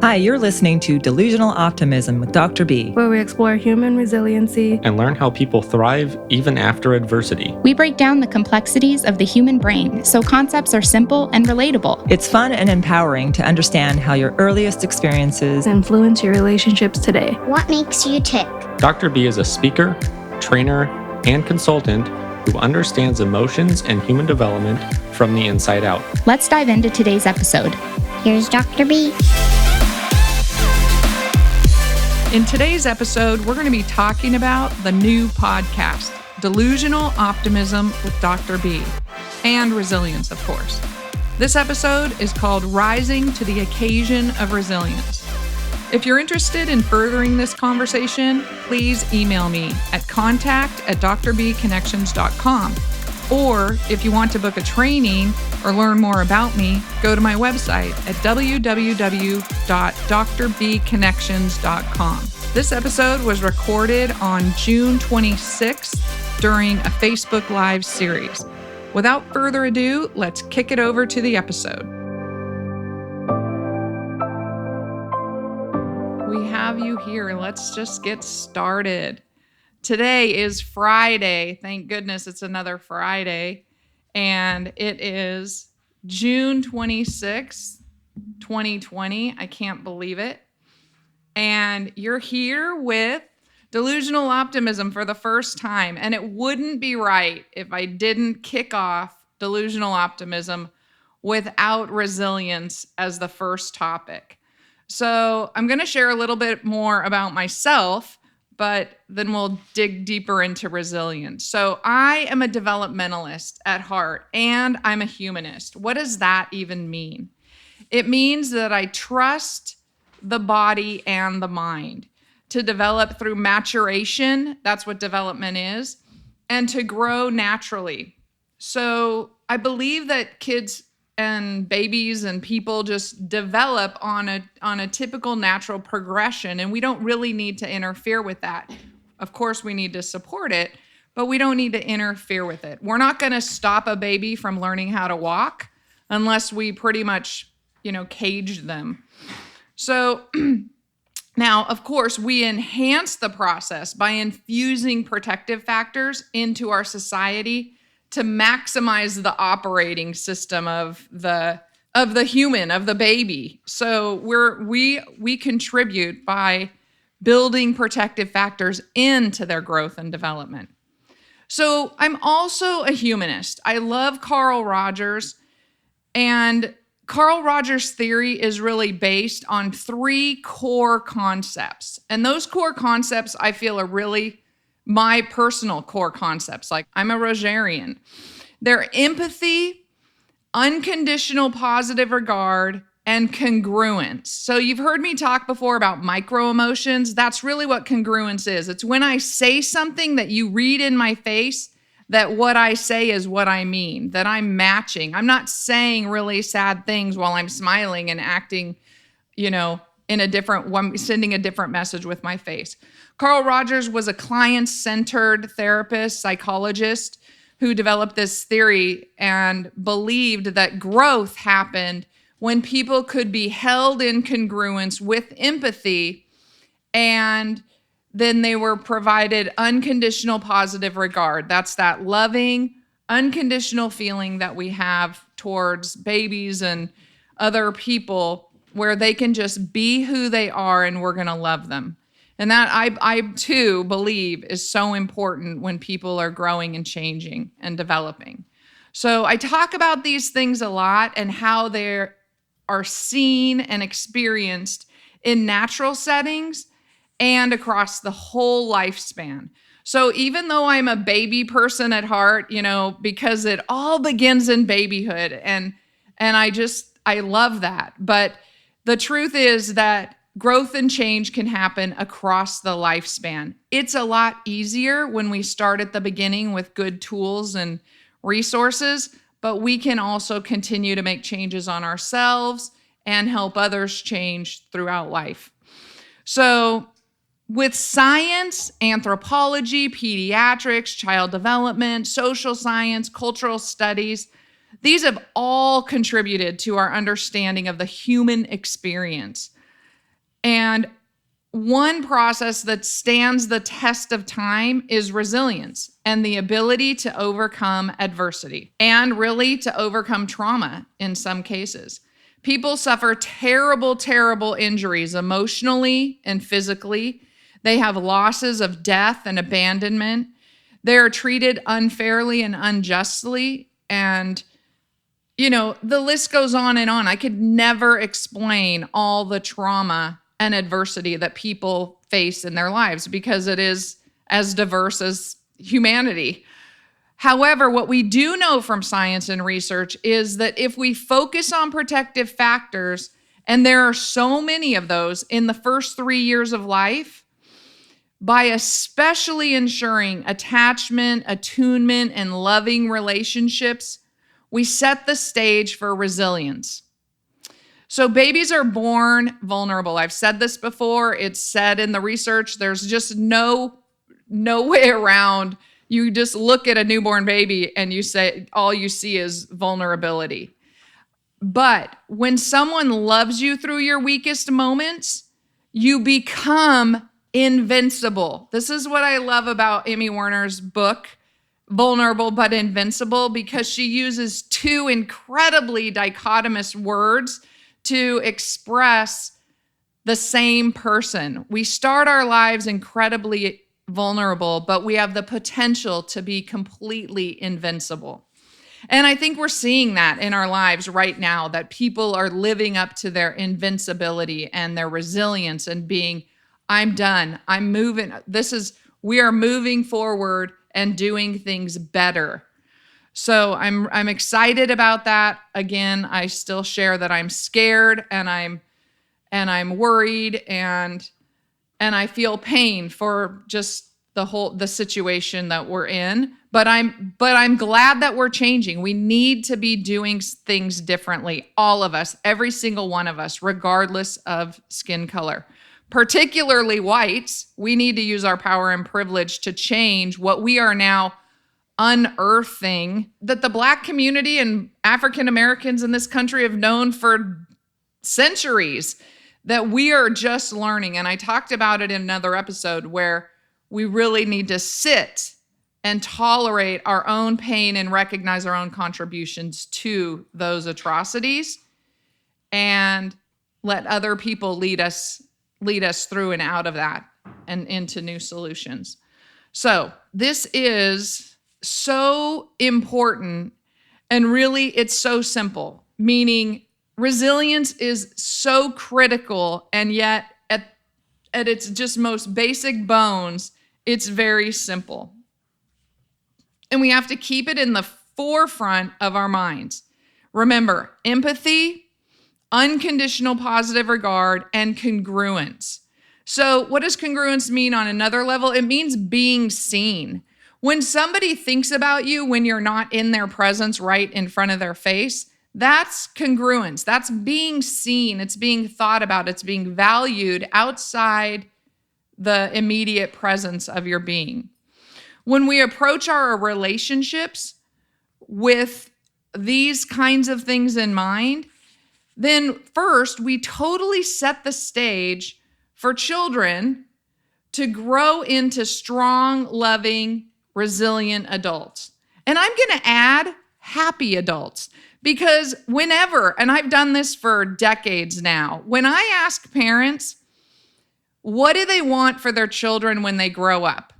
Hi, you're listening to Delusional Optimism with Dr. B, where we explore human resiliency and learn how people thrive even after adversity. We break down the complexities of the human brain so concepts are simple and relatable. It's fun and empowering to understand how your earliest experiences influence your relationships today. What makes you tick? Dr. B is a speaker, trainer, and consultant who understands emotions and human development from the inside out. Let's dive into today's episode. Here's Dr. B. In today's episode, we're going to be talking about the new podcast, Delusional Optimism with Dr. B, and resilience, of course. This episode is called Rising to the Occasion of Resilience. If you're interested in furthering this conversation, please email me at contact@drbconnections.com. Or if you want to book a training or learn more about me, go to my website at www.drbconnections.com. This episode was recorded on June 26th during a Facebook Live series. Without further ado, let's kick it over to the episode. We have you here. Let's just get started. Today is Friday. Thank goodness it's another Friday. And it is June 26th, 2020. I can't believe it. And you're here with Delusional Optimism for the first time. And it wouldn't be right if I didn't kick off Delusional Optimism without resilience as the first topic. So I'm going to share a little bit more about myself, but then we'll dig deeper into resilience. So I am a developmentalist at heart, and I'm a humanist. What does that even mean? It means that I trust the body and the mind to develop through maturation. That's what development is, and to grow naturally. So I believe that kids and babies and people just develop on a typical natural progression, and we don't really need to interfere with that. Of course, we need to support it, but we don't need to interfere with it. We're not going to stop a baby from learning how to walk unless we pretty much, cage them. So now, of course, we enhance the process by infusing protective factors into our society to maximize the operating system of the human, of the baby. So we contribute by building protective factors into their growth and development. So I'm also a humanist. I love Carl Rogers, and Carl Rogers' theory is really based on three core concepts. And those core concepts I feel are really my personal core concepts. Like, I'm a Rogerian. They're empathy, unconditional positive regard, and congruence. So you've heard me talk before about micro emotions. That's really what congruence is. It's when I say something that you read in my face that what I say is what I mean, that I'm matching. I'm not saying really sad things while I'm smiling and acting, in a different one, sending a different message with my face. Carl Rogers was a client-centered therapist, psychologist who developed this theory and believed that growth happened when people could be held in congruence with empathy, and then they were provided unconditional positive regard. That's that loving, unconditional feeling that we have towards babies and other people where they can just be who they are and we're going to love them. And that I too believe is so important when people are growing and changing and developing. So I talk about these things a lot and how they are seen and experienced in natural settings and across the whole lifespan. So even though I'm a baby person at heart, because it all begins in babyhood, and I love that. But the truth is that growth and change can happen across the lifespan. It's a lot easier when we start at the beginning with good tools and resources, but we can also continue to make changes on ourselves and help others change throughout life. So with science, anthropology, pediatrics, child development, social science, cultural studies, these have all contributed to our understanding of the human experience. And one process that stands the test of time is resilience and the ability to overcome adversity and really to overcome trauma in some cases. People suffer terrible, terrible injuries emotionally and physically. They have losses of death and abandonment. They are treated unfairly and unjustly. And, the list goes on and on. I could never explain all the trauma and adversity that people face in their lives because it is as diverse as humanity. However, what we do know from science and research is that if we focus on protective factors, and there are so many of those in the first 3 years of life, by especially ensuring attachment, attunement, and loving relationships, we set the stage for resilience. So babies are born vulnerable. I've said this before. It's said in the research. There's just no way around. You just look at a newborn baby and you say all you see is vulnerability. But when someone loves you through your weakest moments, you become invincible. This is what I love about Amy Werner's book, Vulnerable but Invincible, because she uses two incredibly dichotomous words to express the same person. We start our lives incredibly vulnerable, but we have the potential to be completely invincible. And I think we're seeing that in our lives right now, that people are living up to their invincibility and their resilience and being, I'm done, I'm moving. We are moving forward and doing things better. So I'm excited about that. Again, I still share that I'm scared and I'm worried and I feel pain for just the situation that we're in. But I'm glad that we're changing. We need to be doing things differently. All of us, every single one of us, regardless of skin color. Particularly whites, we need to use our power and privilege to change what we are now unearthing that the Black community and African Americans in this country have known for centuries, that we are just learning. And I talked about it in another episode where we really need to sit and tolerate our own pain and recognize our own contributions to those atrocities and let other people lead us through and out of that and into new solutions. So this is so important, and really it's so simple, meaning resilience is so critical, and yet at its just most basic bones, it's very simple. And we have to keep it in the forefront of our minds. Remember, empathy, unconditional positive regard, and congruence. So what does congruence mean on another level? It means being seen. When somebody thinks about you when you're not in their presence right in front of their face, that's congruence. That's being seen. It's being thought about. It's being valued outside the immediate presence of your being. When we approach our relationships with these kinds of things in mind, then first we totally set the stage for children to grow into strong, loving, resilient adults. And I'm going to add happy adults, because whenever, and I've done this for decades now, when I ask parents, what do they want for their children when they grow up?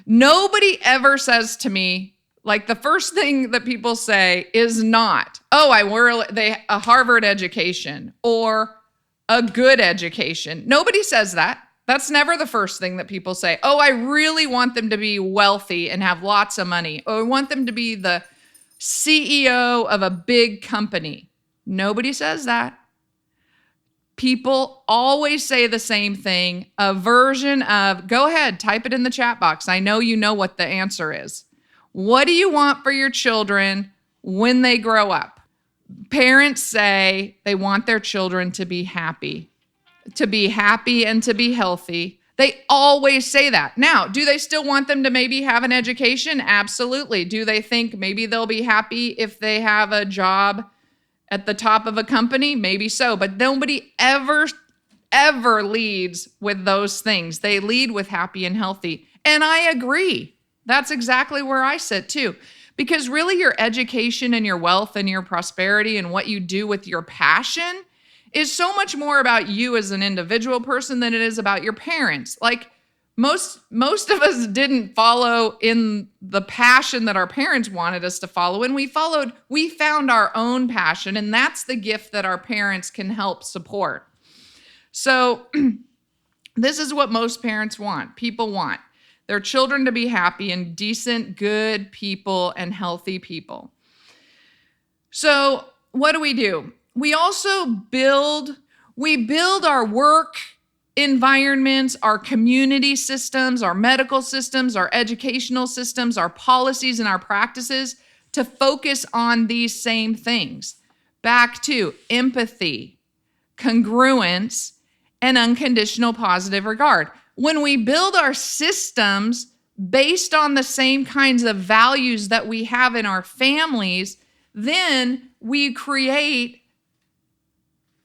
Nobody ever says to me, like the first thing that people say is not, oh, a Harvard education or a good education. Nobody says that. That's never the first thing that people say. Oh, I really want them to be wealthy and have lots of money. Or I want them to be the CEO of a big company. Nobody says that. People always say the same thing, a version of, go ahead, type it in the chat box. I know you know what the answer is. What do you want for your children when they grow up? Parents say they want their children to be happy and to be healthy. They always say that. Now, do they still want them to maybe have an education? Absolutely. Do they think maybe they'll be happy if they have a job at the top of a company? Maybe so. But nobody ever ever leads with those things. They lead with happy and healthy. And I agree. That's exactly where I sit too. Because really your education and your wealth and your prosperity and what you do with your passion is so much more about you as an individual person than it is about your parents. Like most of us didn't follow in the passion that our parents wanted us to follow, and we found our own passion, and that's the gift that our parents can help support. So this is what most parents want. People want their children to be happy and decent, good people and healthy people. So what do? We also build our work environments, our community systems, our medical systems, our educational systems, our policies and our practices to focus on these same things. Back to empathy, congruence, and unconditional positive regard. When we build our systems based on the same kinds of values that we have in our families, then we create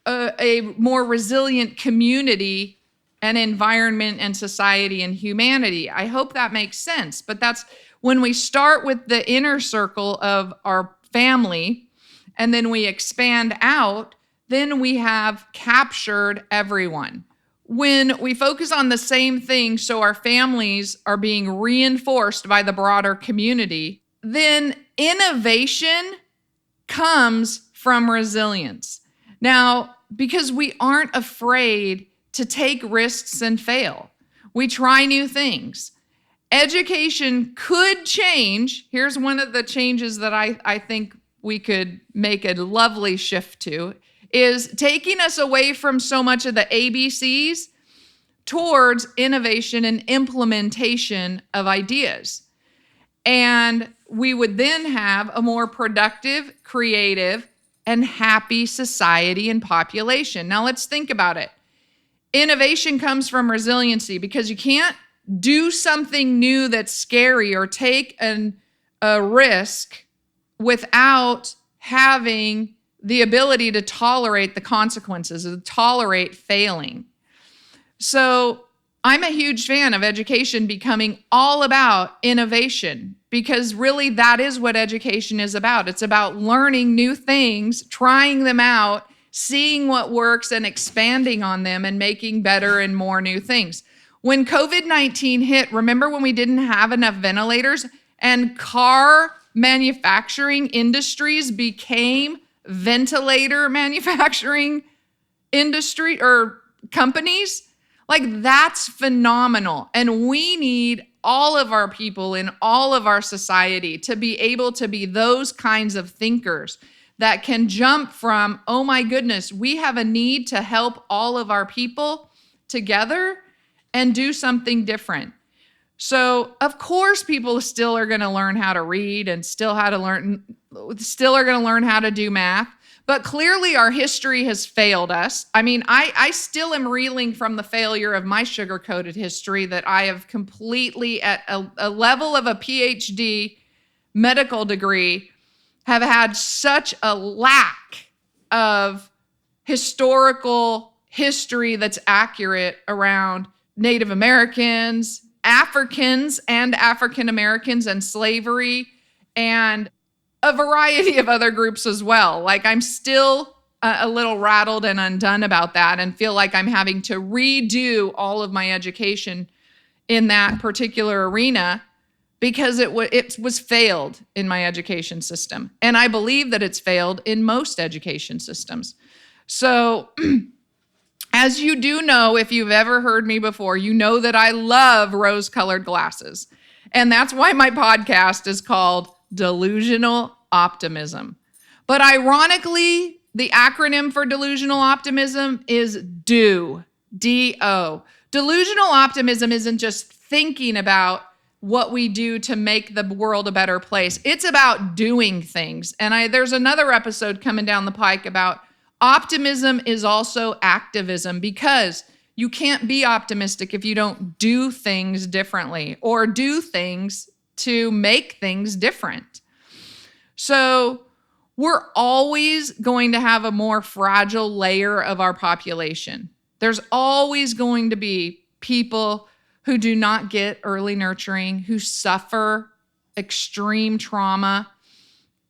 a more resilient community and environment and society and humanity. I hope that makes sense. But that's when we start with the inner circle of our family and then we expand out, then we have captured everyone. When we focus on the same thing, so our families are being reinforced by the broader community, then innovation comes from resilience. Now, because we aren't afraid to take risks and fail. We try new things. Education could change. Here's one of the changes that I think we could make a lovely shift to, is taking us away from so much of the ABCs towards innovation and implementation of ideas. And we would then have a more productive, creative, and happy society and population. Now let's think about it. Innovation comes from resiliency because you can't do something new that's scary or take a risk without having the ability to tolerate the consequences, to tolerate failing. So I'm a huge fan of education becoming all about innovation because really that is what education is about. It's about learning new things, trying them out, seeing what works and expanding on them and making better and more new things. When COVID-19 hit, remember when we didn't have enough ventilators and car manufacturing industries became ventilator manufacturing industry or companies? Like that's phenomenal. And we need all of our people in all of our society to be able to be those kinds of thinkers that can jump from, oh my goodness, we have a need to help all of our people together and do something different. So of course people still are going to learn how to read and still are going to learn how to do math. But clearly our history has failed us. I mean, I still am reeling from the failure of my sugar-coated history that I have completely at a level of a PhD medical degree have had such a lack of historical history that's accurate around Native Americans, Africans and African Americans and slavery and a variety of other groups as well. Like I'm still a little rattled and undone about that and feel like I'm having to redo all of my education in that particular arena because it was failed in my education system. And I believe that it's failed in most education systems. So as you do know, if you've ever heard me before, you know that I love rose-colored glasses. And that's why my podcast is called Delusional Optimism. But ironically, the acronym for delusional optimism is DO, D-O. Delusional optimism isn't just thinking about what we do to make the world a better place. It's about doing things. And there's another episode coming down the pike about optimism is also activism because you can't be optimistic if you don't do things differently or do things to make things different. So we're always going to have a more fragile layer of our population. There's always going to be people who do not get early nurturing, who suffer extreme trauma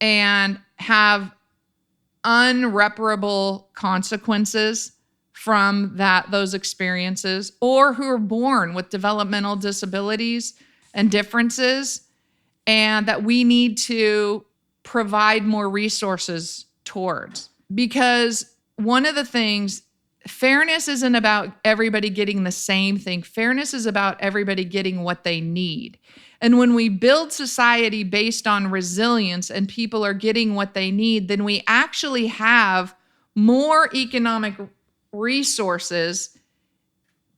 and have unreparable consequences from those experiences, or who are born with developmental disabilities and differences, and that we need to provide more resources towards. Because one of the things, fairness isn't about everybody getting the same thing. Fairness is about everybody getting what they need. And when we build society based on resilience and people are getting what they need, then we actually have more economic resources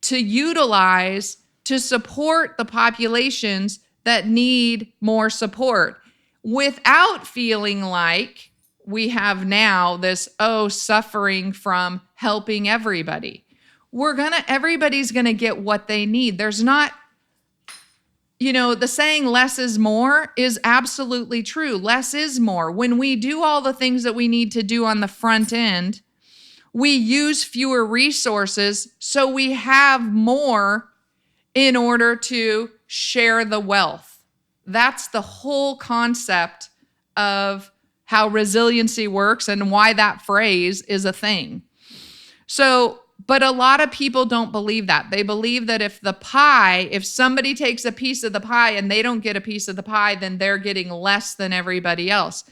to utilize to support the populations that need more support without feeling like we have now this, suffering from helping everybody. Everybody's gonna get what they need. There's not, the saying less is more is absolutely true. Less is more. When we do all the things that we need to do on the front end, we use fewer resources, so we have more in order to share the wealth. That's the whole concept of how resiliency works and why that phrase is a thing. But a lot of people don't believe that. They believe that if somebody takes a piece of the pie and they don't get a piece of the pie, then they're getting less than everybody else.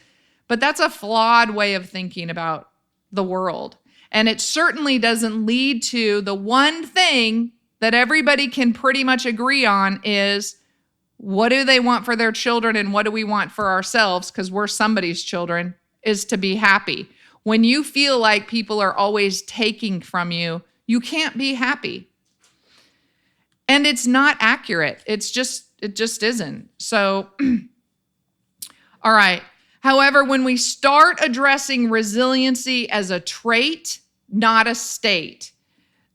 But that's a flawed way of thinking about the world. And it certainly doesn't lead to the one thing that everybody can pretty much agree on is, what do they want for their children and what do we want for ourselves, because we're somebody's children, is to be happy. When you feel like people are always taking from you, you can't be happy. And it's not accurate. It just isn't. So, all right. However, when we start addressing resiliency as a trait, not a state,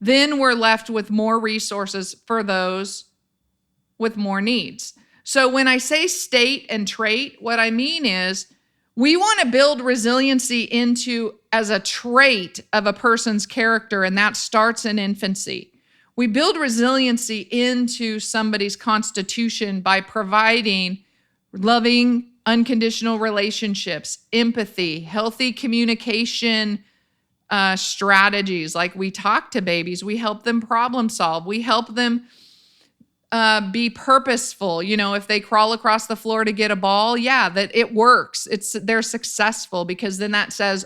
then we're left with more resources for those with more needs. So when I say state and trait, what I mean is we want to build resiliency as a trait of a person's character, and that starts in infancy. We build resiliency into somebody's constitution by providing loving, unconditional relationships, empathy, healthy communication strategies. Like, we talk to babies, we help them problem solve, we help them be purposeful. If they crawl across the floor to get a ball, that it works. They're successful, because then that says,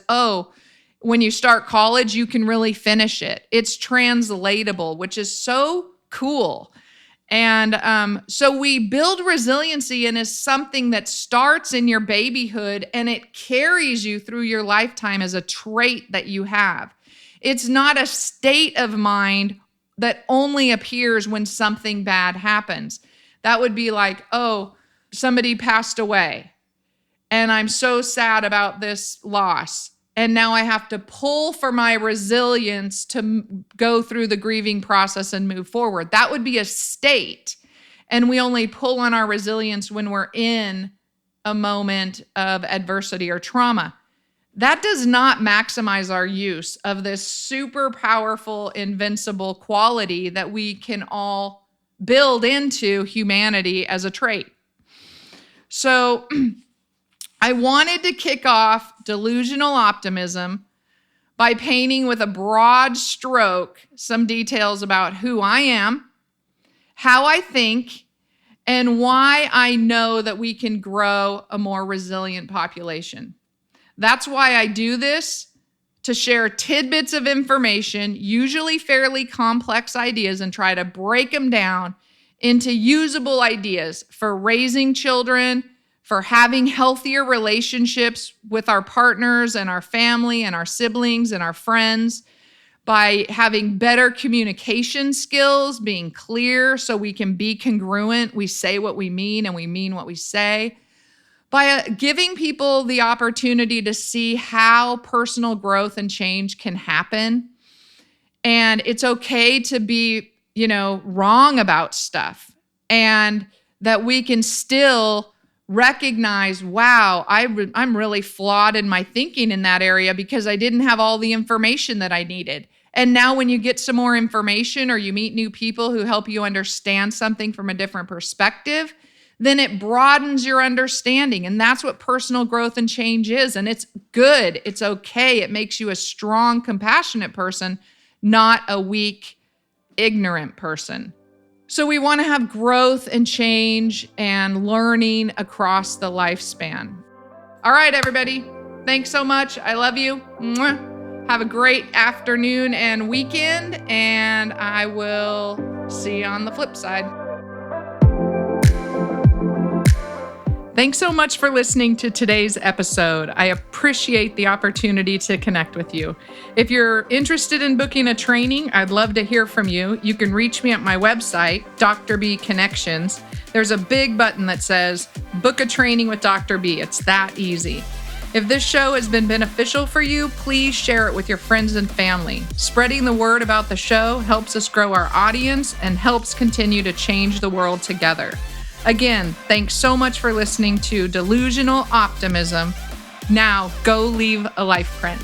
when you start college, you can really finish it. It's translatable, which is so cool. And so we build resiliency, and is something that starts in your babyhood and it carries you through your lifetime as a trait that you have. It's not a state of mind that only appears when something bad happens. That would be like, somebody passed away and I'm so sad about this loss. And now I have to pull for my resilience to go through the grieving process and move forward. That would be a state. And we only pull on our resilience when we're in a moment of adversity or trauma. That does not maximize our use of this super powerful, invincible quality that we can all build into humanity as a trait. So I wanted to kick off Delusional Optimism by painting with a broad stroke some details about who I am, how I think, and why I know that we can grow a more resilient population. That's why I do this, to share tidbits of information, usually fairly complex ideas, and try to break them down into usable ideas for raising children, for having healthier relationships with our partners and our family and our siblings and our friends, by having better communication skills, being clear so we can be congruent. We say what we mean and we mean what we say. By giving people the opportunity to see how personal growth and change can happen. And it's okay to be, wrong about stuff. And that we can still recognize, wow, I'm really flawed in my thinking in that area because I didn't have all the information that I needed. And now when you get some more information or you meet new people who help you understand something from a different perspective, then it broadens your understanding. And that's what personal growth and change is. And it's good. It's okay. It makes you a strong, compassionate person, not a weak, ignorant person. So we want to have growth and change and learning across the lifespan. All right, everybody. Thanks so much. I love you. Mwah. Have a great afternoon and weekend, and I will see you on the flip side. Thanks so much for listening to today's episode. I appreciate the opportunity to connect with you. If you're interested in booking a training, I'd love to hear from you. You can reach me at my website, Dr. B Connections. There's a big button that says, book a training with Dr. B. It's that easy. If this show has been beneficial for you, please share it with your friends and family. Spreading the word about the show helps us grow our audience and helps continue to change the world together. Again, thanks so much for listening to Delusional Optimism. Now, go leave a life print.